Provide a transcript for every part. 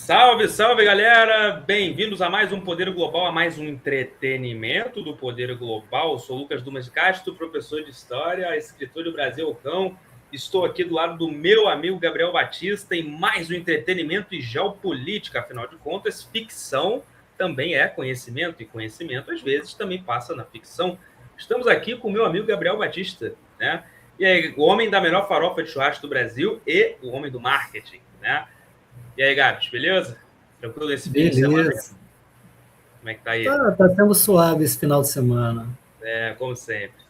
Salve, salve, galera! Bem-vindos a mais um Poder Global, a mais um entretenimento do Poder Global. Eu sou Lucas Dumas de Castro, professor de História, escritor do Brasil Cão. Estou aqui do lado do meu amigo Gabriel Batista em mais um entretenimento e geopolítica. Afinal de contas, ficção também é conhecimento, e conhecimento, às vezes, também passa na ficção. Estamos aqui com o meu amigo Gabriel Batista, né? E aí, o homem da melhor farofa de churrasco do Brasil e o homem do marketing, né? E aí, Gabs, beleza? Tranquilo esse fim de semana? Como é que tá aí? Tá sendo suave esse final de semana. Como sempre.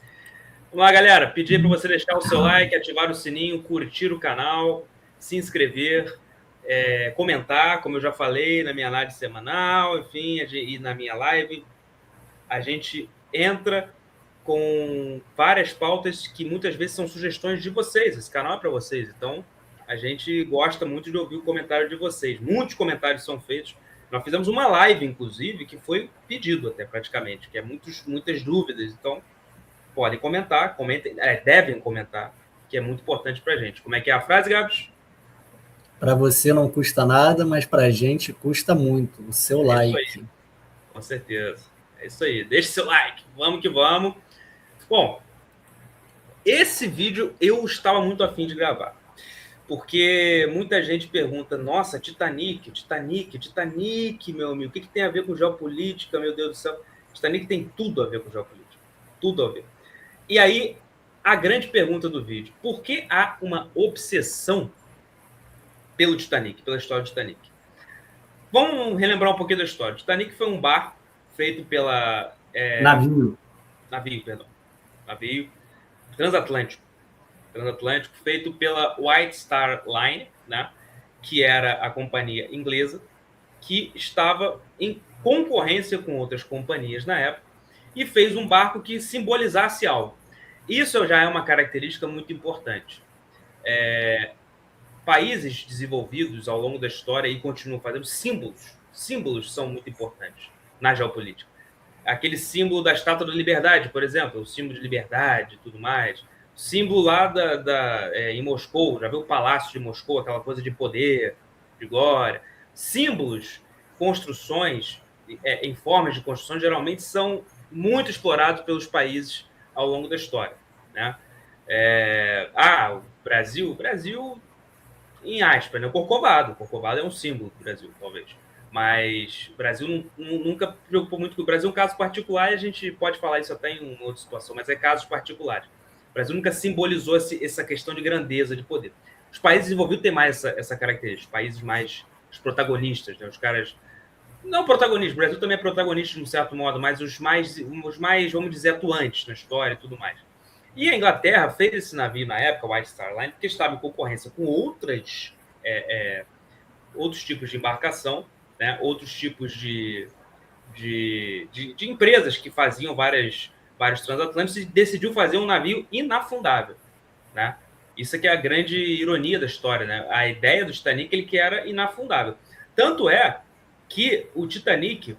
Vamos lá, galera. Pedir para você deixar o seu like, ativar o sininho, curtir o canal, se inscrever, comentar, como eu já falei na minha análise semanal, enfim, e na minha live. A gente entra com várias pautas que muitas vezes são sugestões de vocês. Esse canal é para vocês, então a gente gosta muito de ouvir o comentário de vocês. Muitos comentários são feitos. Nós fizemos uma live, inclusive, que foi pedido até praticamente, que é muitas dúvidas. Então, podem comentar, devem comentar, que é muito importante para a gente. Como é que é a frase, Gabs? Para você não custa nada, mas para a gente custa muito. O seu like. Isso aí. Com certeza. É isso aí. Deixe seu like. Vamos que vamos. Bom, esse vídeo eu estava muito afim de gravar. Porque muita gente pergunta, nossa, Titanic, meu amigo, o que tem a ver com geopolítica, meu Deus do céu? Titanic tem tudo a ver com geopolítica, tudo a ver. E aí, a grande pergunta do vídeo, por que há uma obsessão pelo Titanic, pela história do Titanic? Vamos relembrar um pouquinho da história. O Titanic foi um barco feito pela... Navio, transatlântico, feito pela White Star Line, né, que era a companhia inglesa, que estava em concorrência com outras companhias na época, e fez um barco que simbolizasse algo. Isso já é uma característica muito importante. Países desenvolvidos ao longo da história e continuam fazendo símbolos são muito importantes na geopolítica. Aquele símbolo da Estátua da Liberdade, por exemplo, o símbolo de liberdade e tudo mais. Símbolo lá em Moscou, já viu o Palácio de Moscou, aquela coisa de poder, de glória. Símbolos, construções, em formas de construção, geralmente são muito explorados pelos países ao longo da história, né? O Brasil, em aspas, né? O Corcovado é um símbolo do Brasil, talvez. Mas o Brasil nunca preocupou muito com o Brasil. É um caso particular, e a gente pode falar isso até em uma outra situação, mas é casos particulares. O Brasil nunca simbolizou essa questão de grandeza, de poder. Os países desenvolvidos têm mais essa característica, os países mais os protagonistas, né? Os caras... Não protagonistas, o Brasil também é protagonista de um certo modo, mas os mais, vamos dizer, atuantes na história e tudo mais. E a Inglaterra fez esse navio na época, o White Star Line, porque estava em concorrência com outros tipos de embarcação, né? Outros tipos de empresas que faziam vários transatlânticos, e decidiu fazer um navio inafundável, né? Isso aqui é a grande ironia da história, né? A ideia do Titanic ele que era inafundável. Tanto é que o Titanic,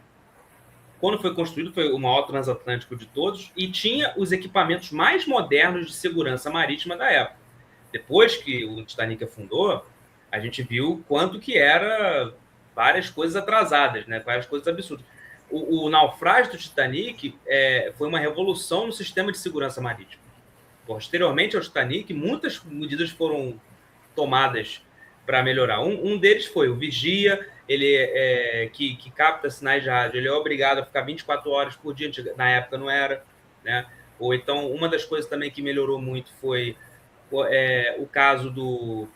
quando foi construído, foi o maior transatlântico de todos e tinha os equipamentos mais modernos de segurança marítima da época. Depois que o Titanic afundou, a gente viu quanto que era várias coisas atrasadas, né? Várias coisas absurdas. O naufrágio do Titanic foi uma revolução no sistema de segurança marítima. Posteriormente ao Titanic, muitas medidas foram tomadas para melhorar. Um deles foi o vigia, ele que capta sinais de rádio, ele é obrigado a ficar 24 horas por dia, na época não era, né? Ou então, uma das coisas também que melhorou muito foi o caso dos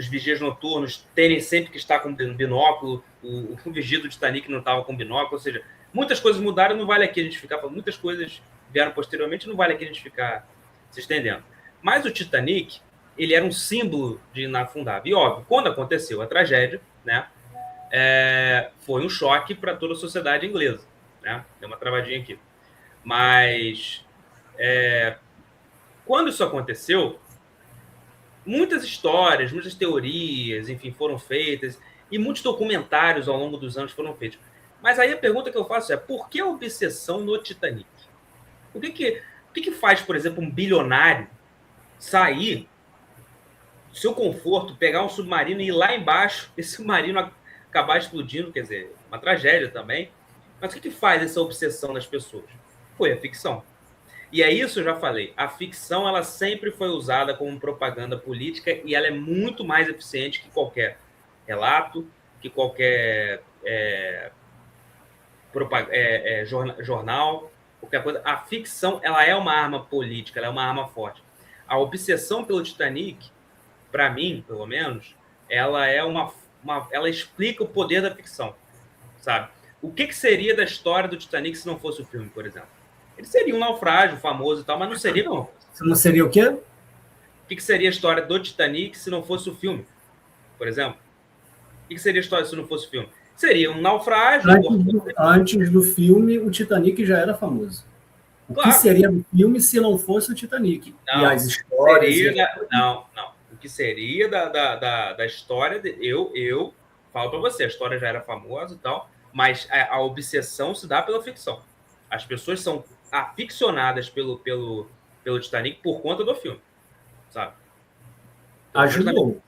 vigias noturnos terem sempre que estar com binóculo. O vigia do Titanic não estava com binóculo, ou seja, muitas coisas mudaram, não vale aqui a gente ficar falando, muitas coisas vieram posteriormente, não vale aqui a gente ficar se estendendo. Mas o Titanic, ele era um símbolo de inafundável. E, óbvio, quando aconteceu a tragédia, né, foi um choque para toda a sociedade inglesa, né? Deu uma travadinha aqui. Mas, quando isso aconteceu, muitas histórias, muitas teorias, enfim, foram feitas, e muitos documentários ao longo dos anos foram feitos. Mas aí a pergunta que eu faço é, por que a obsessão no Titanic? O que faz, por exemplo, um bilionário sair do seu conforto, pegar um submarino e ir lá embaixo, esse submarino acabar explodindo, quer dizer, uma tragédia também. Mas o que faz essa obsessão das pessoas? Foi a ficção. E é isso, eu já falei, a ficção ela sempre foi usada como propaganda política e ela é muito mais eficiente que qualquer relato, que qualquer jornal, qualquer coisa. A ficção ela é uma arma política, ela é uma arma forte. A obsessão pelo Titanic, para mim, pelo menos, ela é ela explica o poder da ficção, sabe? O que seria da história do Titanic se não fosse o filme, por exemplo? Ele seria um naufrágio famoso e tal, mas não seria como. Não seria o quê? O que seria a história do Titanic se não fosse o filme, por exemplo? O que seria a história se não fosse o filme? Seria um naufrágio. Antes do filme, o Titanic já era famoso. O que seria do filme se não fosse o Titanic? Não, e as histórias. Não. O que seria da história. Eu falo para você, a história já era famosa e tal, mas a obsessão se dá pela ficção. As pessoas são aficionadas pelo Titanic por conta do filme, sabe? Então, ajudou,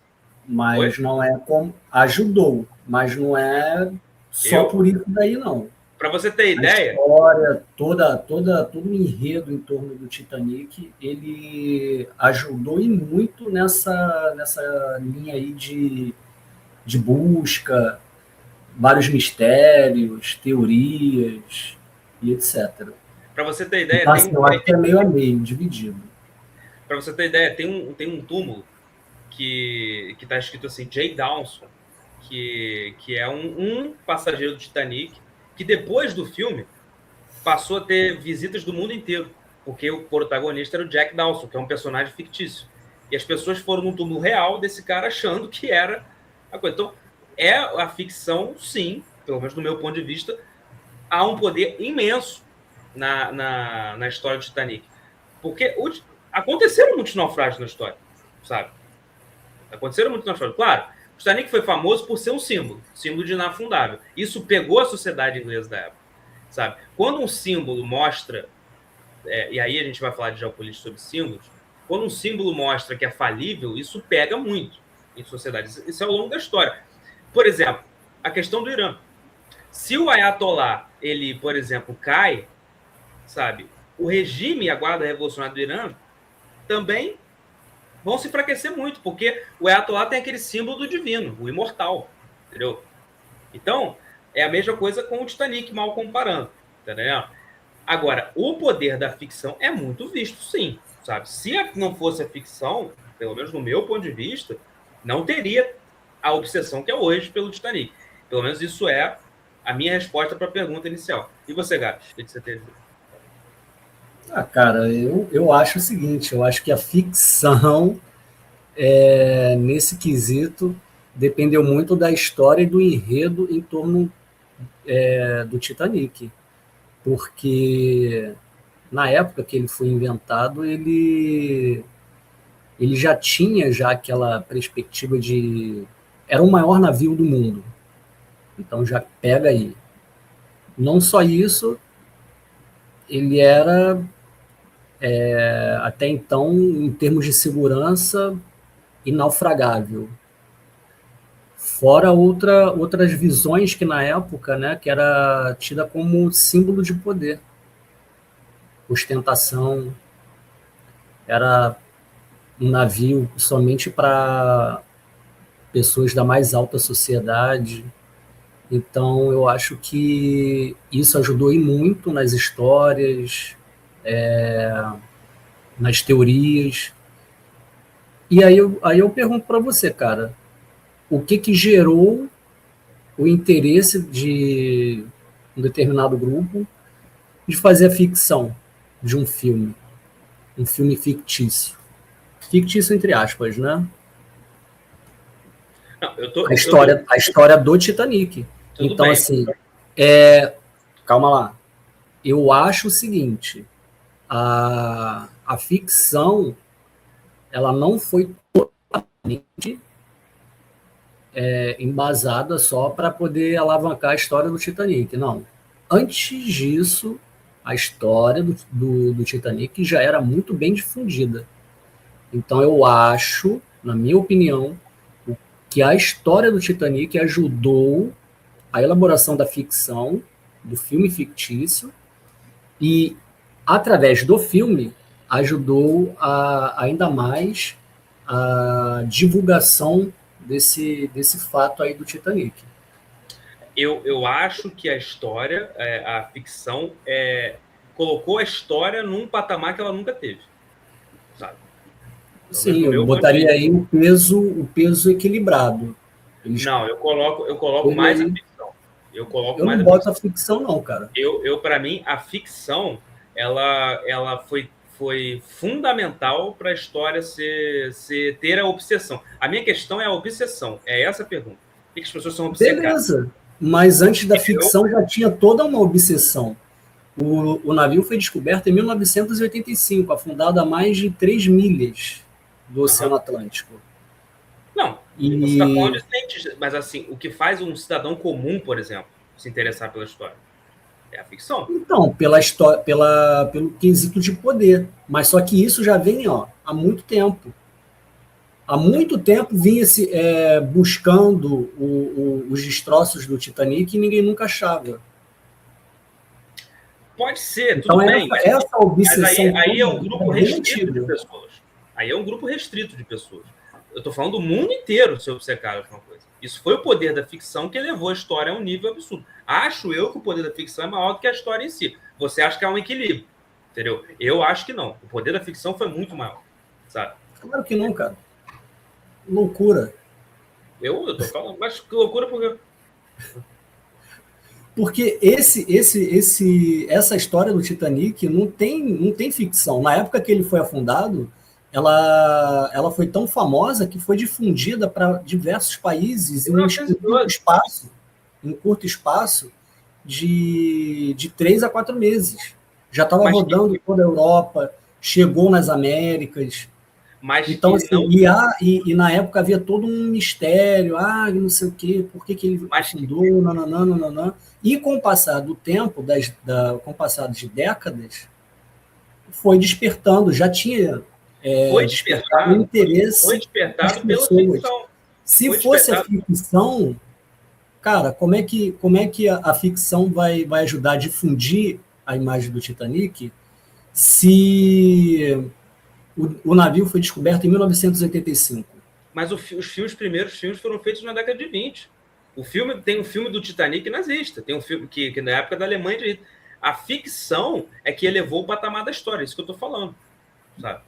mas não é como... Ajudou, mas não é só por isso daí, não. Para você ter ideia... A história, todo o enredo em torno do Titanic, ele ajudou e muito nessa linha aí de busca, vários mistérios, teorias e etc. Para você ter ideia... Então, eu acho que é meio a meio, dividido. Para você ter ideia, tem um túmulo que está escrito assim, J. Dawson, que é um passageiro do Titanic, que depois do filme passou a ter visitas do mundo inteiro, porque o protagonista era o Jack Dawson, que é um personagem fictício. E as pessoas foram no túmulo real desse cara achando que era a coisa. Então, a ficção, sim, pelo menos do meu ponto de vista, há um poder imenso na história do Titanic. Porque aconteceram muitos naufrágios na história, sabe? Aconteceram muitos naufrágios. Claro, o Titanic foi famoso por ser um símbolo de inafundável. Isso pegou a sociedade inglesa da época, sabe? Quando um símbolo mostra, e aí a gente vai falar de geopolítica sobre símbolos, quando um símbolo mostra que é falível, isso pega muito em sociedade. Isso é ao longo da história. Por exemplo, a questão do Irã. Se o Ayatollah, ele, por exemplo, cai, sabe? O regime e a guarda revolucionária do Irã também vão se enfraquecer muito, porque o Ayatollah tem aquele símbolo do divino, o imortal, entendeu? Então, é a mesma coisa com o Titanic, mal comparando, entendeu? Agora, o poder da ficção é muito visto, sim, sabe? Se não fosse a ficção, pelo menos no meu ponto de vista, não teria a obsessão que é hoje pelo Titanic. Pelo menos isso é a minha resposta para a pergunta inicial. E você, Gabs, o que você tem a dizer? Cara, eu acho o seguinte, eu acho que a ficção, nesse quesito, dependeu muito da história e do enredo em torno do Titanic. Porque na época que ele foi inventado, ele já tinha aquela perspectiva de... Era o maior navio do mundo. Então já pega aí. Não só isso, ele era... até então, em termos de segurança, inaufragável. Fora outras visões que na época, né, que era tida como símbolo de poder. Ostentação. Era um navio somente para pessoas da mais alta sociedade. Então, eu acho que isso ajudou muito nas histórias, nas teorias. E aí eu pergunto para você, cara, o que gerou o interesse de um determinado grupo de fazer a ficção de um filme fictício? Fictício entre aspas, né? Não, a história do Titanic. Tudo então, bem. Assim, calma lá. Eu acho o seguinte, a ficção, ela não foi totalmente embasada só para poder alavancar a história do Titanic, não. Antes disso, a história do Titanic já era muito bem difundida. Então, eu acho, na minha opinião, que a história do Titanic ajudou a elaboração da ficção, do filme fictício, e, através do filme, ajudou ainda mais a divulgação desse fato aí do Titanic. Eu acho que a história, a ficção, colocou a história num patamar que ela nunca teve, sabe? Sim, eu botaria aí o peso equilibrado. Não, eu coloco mais a ficção. Eu não boto a ficção, não, cara. Para mim, a ficção, ela foi fundamental para a história ter a obsessão. A minha questão é a obsessão. É essa a pergunta. Por que as pessoas são obcecadas? Beleza, mas antes da ficção já tinha toda uma obsessão. O navio foi descoberto em 1985, afundado a mais de 3 milhas do Oceano Atlântico. Não, você está falando de cientistas, mas assim, o que faz um cidadão comum, por exemplo, se interessar pela história? É a ficção. Então, pelo quesito de poder. Mas só que isso já vem há muito tempo. Há muito tempo vinha-se buscando os destroços do Titanic e ninguém nunca achava. Pode ser, então, tudo bem. Essa obsessão mas aí é um grupo restrito de pessoas. Aí é um grupo restrito de pessoas. Eu estou falando do mundo inteiro ser obcecado com uma coisa. Isso foi o poder da ficção que elevou a história a um nível absurdo. Acho eu que o poder da ficção é maior do que a história em si. Você acha que há um equilíbrio, entendeu? Eu acho que não. O poder da ficção foi muito maior, sabe? Claro que não, cara. Loucura. Eu tô falando, mas que loucura por quê? Porque essa história do Titanic não tem ficção. Na época que ele foi afundado, ela foi tão famosa que foi difundida para diversos países em curto espaço de 3 a 4 meses. Já estava rodando toda a Europa, chegou nas Américas. Então, assim, e na época havia todo um mistério, não sei o quê, por que ele afundou, nananã. E com o passar do tempo, com o passar de décadas, foi despertando, já tinha foi despertado interesse. Foi despertado pela ficção. Se fosse a ficção, cara, como é que a ficção vai ajudar a difundir a imagem do Titanic se o navio foi descoberto em 1985? Mas os primeiros filmes foram feitos na década de 20. Tem um filme do Titanic nazista, tem um filme que na época da Alemanha. A ficção é que elevou o patamar da história, isso que eu estou falando, sabe?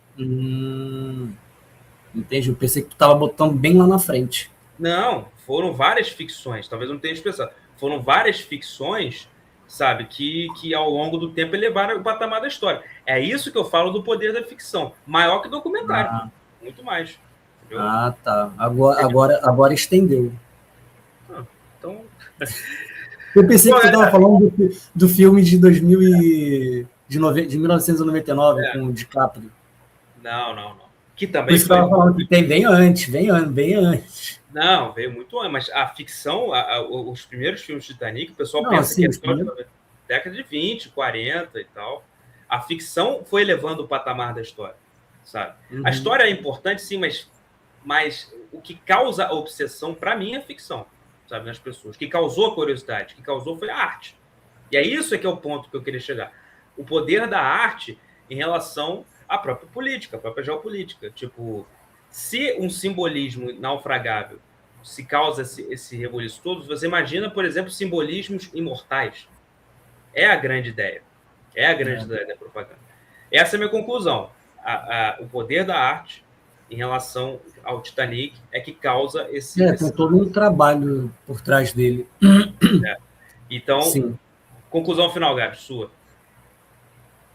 Entendi, eu pensei que tu estava botando bem lá na frente. Não, foram várias ficções, talvez eu não tenha expressado. Foram várias ficções, sabe, que ao longo do tempo elevaram o patamar da história. É isso que eu falo do poder da ficção. Maior que documentário. Muito mais. Entendeu? Tá. Agora estendeu. Então... Eu pensei que você estava falando do filme de 1999 com o DiCaprio. Não. Que também você estava falando que vem antes. Não, veio muito antes. Mas a ficção, os primeiros filmes de Titanic, o pessoal pensa que é década de 20, 40 e tal. A ficção foi elevando o patamar da história, sabe? A história é importante, sim, mas o que causa a obsessão, para mim, é a ficção, sabe, nas pessoas. O que causou a curiosidade, o que causou foi a arte. E é isso que é o ponto que eu queria chegar. O poder da arte em relação à própria política, à própria geopolítica. Tipo, se um simbolismo naufragável se causa esse rebuliço todo, você imagina, por exemplo, simbolismos imortais. É a grande ideia. É a grande ideia da propaganda. Essa é a minha conclusão. O poder da arte em relação ao Titanic é que causa esse... Tem todo um trabalho por trás dele. Então, sim. Conclusão final, Gabi, sua.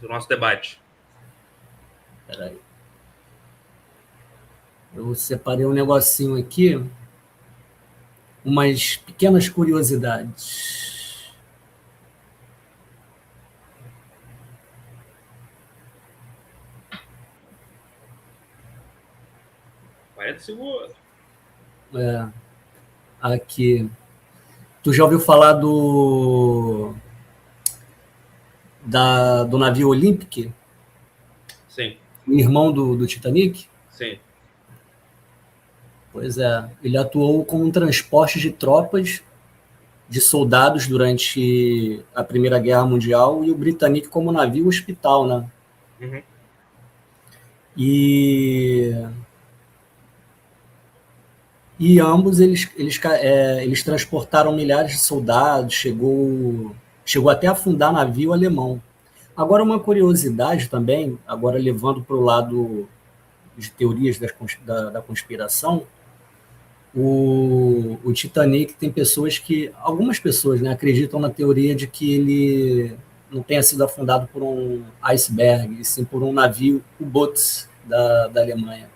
Do nosso debate. Peraí. Eu separei um negocinho aqui. Umas pequenas curiosidades. Segundos. Aqui. Tu já ouviu falar do navio Olympic? Sim. O irmão do Titanic? Sim. Pois é, ele atuou como um transporte de tropas, de soldados durante a Primeira Guerra Mundial e o Britannic como navio hospital, né? Uhum. E ambos eles transportaram milhares de soldados, chegou até a afundar navio alemão. Agora, uma curiosidade também, agora levando para o lado de teorias da conspiração, o Titanic tem algumas pessoas, né, acreditam na teoria de que ele não tenha sido afundado por um iceberg, e sim por um navio U-Boot da Alemanha.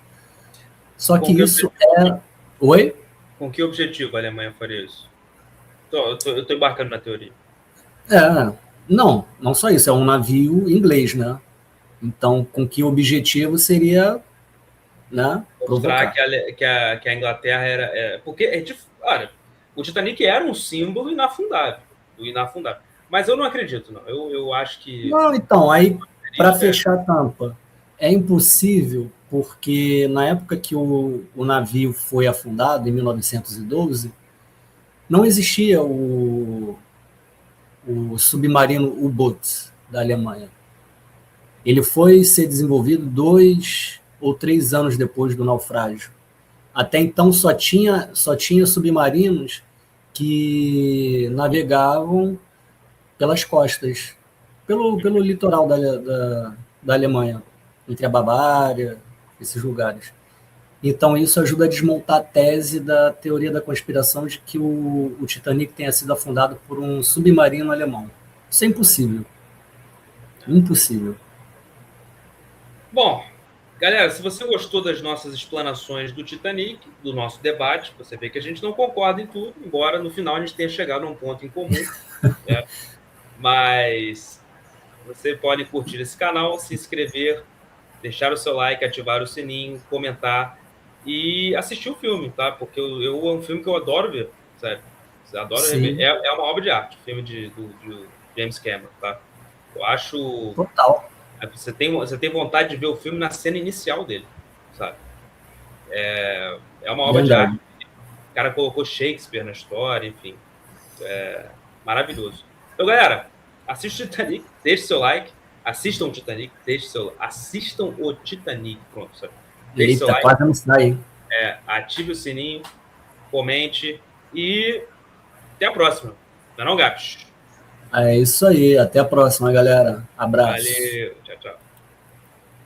Só que isso é... Oi? Com que objetivo a Alemanha faria isso? Eu tô embarcando na teoria. Não só isso, é um navio inglês, né? Então, com que objetivo seria, né, Mostrar provocar. que a Inglaterra era. Porque, olha, o Titanic era um símbolo inafundável. Do inafundável. Mas eu não acredito, não. Eu acho que. Não, então, aí, para fechar a tampa, é impossível, porque na época que o navio foi afundado, em 1912, não existia o submarino U-Boot da Alemanha. Ele foi ser desenvolvido 2 ou 3 anos depois do naufrágio. Até então só tinha submarinos que navegavam pelas costas, pelo litoral da Alemanha, entre a Bavária, esses lugares. Então isso ajuda a desmontar a tese da teoria da conspiração de que o Titanic tenha sido afundado por um submarino alemão. Isso é impossível. Impossível. Bom, galera, se você gostou das nossas explanações do Titanic, do nosso debate, você vê que a gente não concorda em tudo, embora no final a gente tenha chegado a um ponto em comum. Né? Mas você pode curtir esse canal, se inscrever, deixar o seu like, ativar o sininho, comentar e assistir o filme, tá? Porque é um filme que eu adoro ver, sério. Adoro rever. Sim. É uma obra de arte, o filme do James Cameron, tá? Eu acho. Total. Você tem vontade de ver o filme na cena inicial dele, sabe? É uma obra de arte. Verdade. O cara colocou Shakespeare na história, enfim. É maravilhoso. Então, galera, assista o Titanic, deixe seu like. Assistam o Titanic, assistam o Titanic, pronto, sabe? Deixe seu Eita, like, quase não sai. ative o sininho, comente e até a próxima. Não é não, Gabs? É isso aí. Até a próxima, galera. Abraço. Valeu, tchau, tchau.